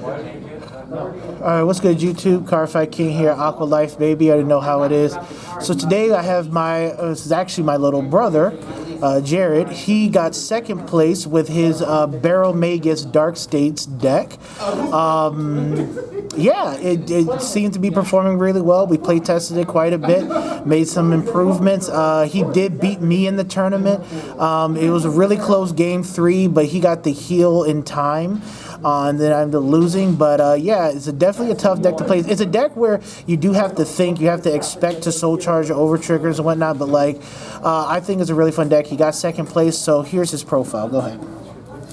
Alright, what's good YouTube? Carfight King here, Aqua Life baby. I didn't know how it is. So today I have this is actually my little brother, Jared. He got second place with his Baromagnes Dark States deck. Yeah, it seemed to be performing really well. We play tested it quite a bit, made some improvements. He did beat me in the tournament. It was a really close game 3, but he got the heal in time. And then I'm losing, but yeah, it's definitely a tough deck to play. It's a deck where you do have to think, you have to expect to soul charge over triggers and whatnot, but like, I think it's a really fun deck. He got second place, so here's his profile. Go ahead.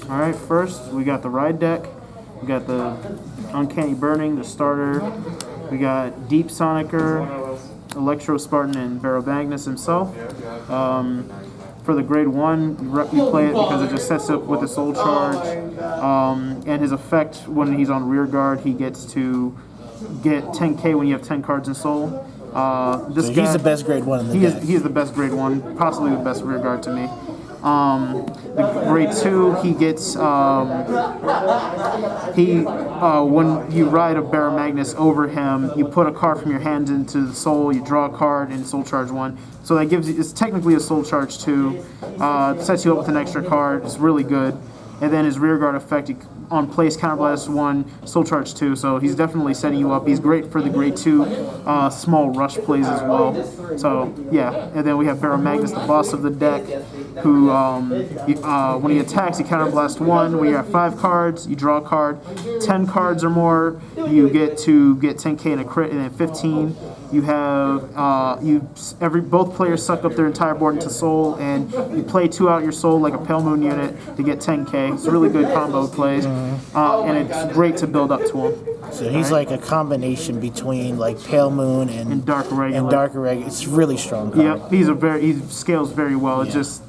All right, first we got the ride deck. We got the Uncanny Burning, the starter. We got Deep Sonicer, Electro Spartan, and Baromagnes himself. For the grade 1, you play it because it just sets up with a soul charge. And his effect when he's on rear guard, he gets to get 10k when you have 10 cards in soul. So he's the best grade 1 in the deck. He is the best grade 1, possibly the best rear guard to me. The grade 2, he gets when you ride a Baromagnes over him, you put a card from your hand into the soul, you draw a card and soul charge 1. So that gives you, it's technically a soul charge 2. Sets you up with an extra card. It's really good. And then his rear guard effect, on place counterblast 1, soul charge 2. So he's definitely setting you up. He's great for the grade 2 small rush plays as well. So yeah, and then we have Baromagnes, the boss of the deck, who when he attacks, he counterblast 1. When you have 5 cards, you draw a card. 10 cards or more, you get to get 10k in a crit, and then 15. You have both players suck up their entire board into soul, and you play 2 out your soul like a Pale Moon unit to get 10k. It's a really good combo plays, and it's great to build up to him. So he's like a combination between like Pale Moon and Dark Regular. It's really strong card. Yep, he scales very well. Yeah. It just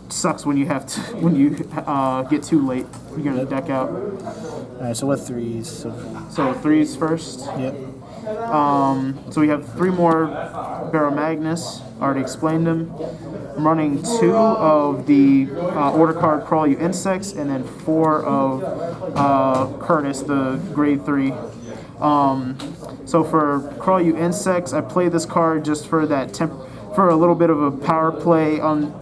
sucks when you get too late. You're gonna deck out. All right, so what 3s? So 3s first. Yep. So we have 3 more Baromagnes. Already explained them. I'm running 2 of the order card Crawl You Insects, and then 4 of Curtis, the grade 3. So for Crawl You Insects, I play this card just for that for a little bit of a power play on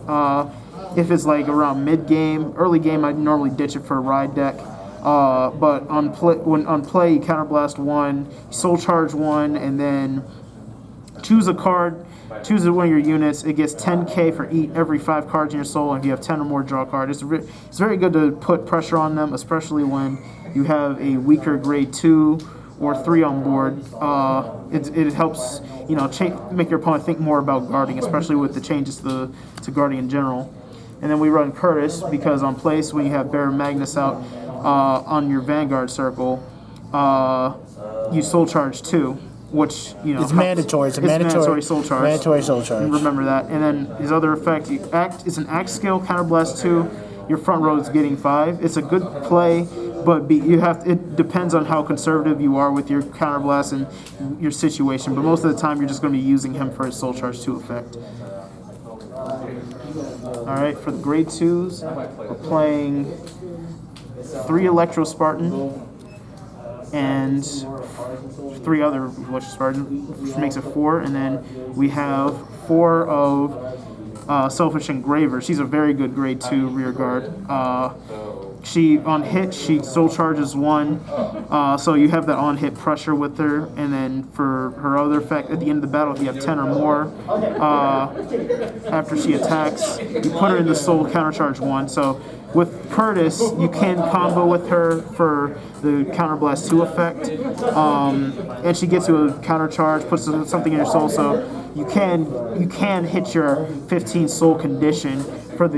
if it's like around mid game. Early game, I'd normally ditch it for a ride deck. But on play, you counterblast 1, soul charge 1, and then choose a card. Choose one of your units. It gets 10k for every 5 cards in your soul. And if you have 10 or more, draw a card. It's very good to put pressure on them, especially when you have a weaker grade 2 or 3 on board. It helps make your opponent think more about guarding, especially with the changes to guarding in general. And then we run Curtis because on place when you have Baromagnes out on your Vanguard circle, you soul charge 2, which it's mandatory. It's mandatory soul charge. Mandatory soul charge. Remember that. And then his other effect, it's an axe skill, counterblast 2. Your front row is getting 5. It's a good play, but it depends on how conservative you are with your counterblast and your situation. But most of the time, you're just going to be using him for his soul charge 2 effect. All right, for the grade 2s, we're playing 3 Electro Spartan and 3 other Electro Spartan, which makes it 4. And then we have 4 of Selfish Engraver. She's a very good grade 2 rear guard. She on hit, she soul charges 1, so you have that on hit pressure with her. And then for her other effect, at the end of the battle, if you have 10 or more, after she attacks, you put her in the soul countercharge 1. So with Curtis, you can combo with her for the counterblast 2 effect, and she gets you a countercharge, puts something in your soul, so you can hit your 15 soul condition for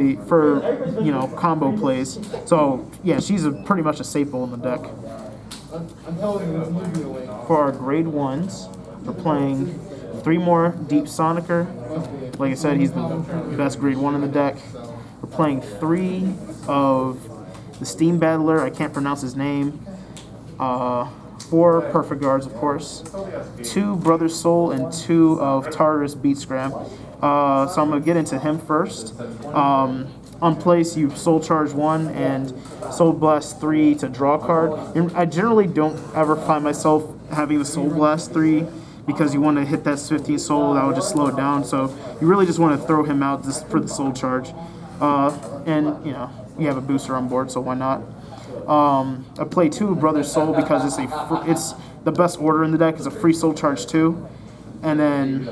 combo plays. So yeah, she's pretty much a staple in the deck. For our grade 1s, we're playing 3 more Deep Sonicer. Like I said, he's the best grade 1 in the deck. We're playing 3 of the Steam Battler. I can't pronounce his name. 4 Perfect Guards, of course. 2 Brother Soul and 2 of Tartarus Beat Scram. So I'm going to get into him first. on place, you Soul Charge 1 and Soul Blast 3 to draw a card. And I generally don't ever find myself having the Soul Blast 3 because you want to hit that 15 Soul, that would just slow it down. So you really just want to throw him out just for the Soul Charge. And, you know, you have a booster on board, so why not? I play 2 Brother's Soul because it's the best order in the deck. It's a free Soul Charge 2. And then,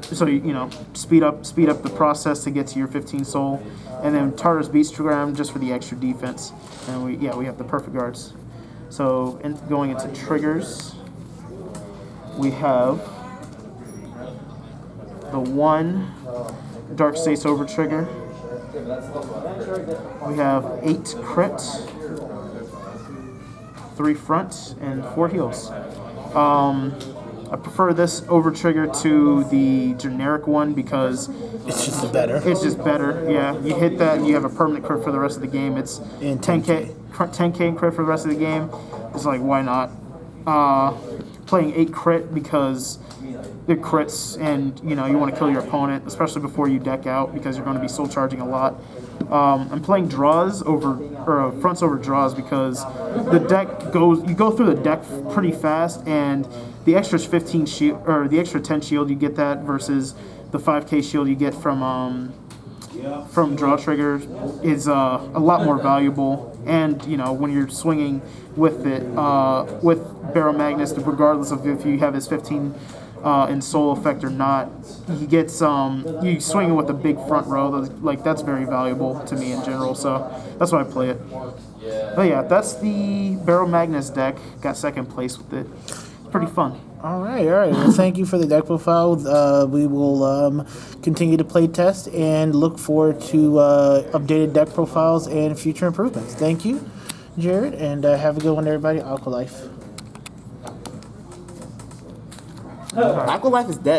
so you know, speed up the process to get to your 15 Soul. And then Tartarus Beastgram just for the extra defense. And we have the perfect guards. So going into triggers, we have the 1 Dark States Over trigger. We have 8 crit, 3 front, and 4 heals. I prefer this over trigger to the generic one because It's just better. it's just better. Yeah, you hit that, and you have a permanent crit for the rest of the game. It's And 10k and crit for the rest of the game. It's like, why not? Playing 8 crit because it crits, and you know you want to kill your opponent, especially before you deck out because you're going to be soul charging a lot. I'm playing draws over fronts over draws because the deck you go through the deck pretty fast, and the extra 15 shield or the extra 10 shield you get that versus the 5k shield you get from draw triggers is a lot more valuable. And you know when you're swinging with it with Baromagnes, regardless of if you have his 15 in soul effect or not, he gets you swinging with a big front row. Like that's very valuable to me in general. So that's why I play it. But yeah, that's the Baromagnes deck. Got second place with it. Pretty fun. All right. Well, thank you for the deck profile. We will continue to play test and look forward to updated deck profiles and future improvements. Thank you, Jared, and have a good one, everybody. Aqualife. Aqualife is dead.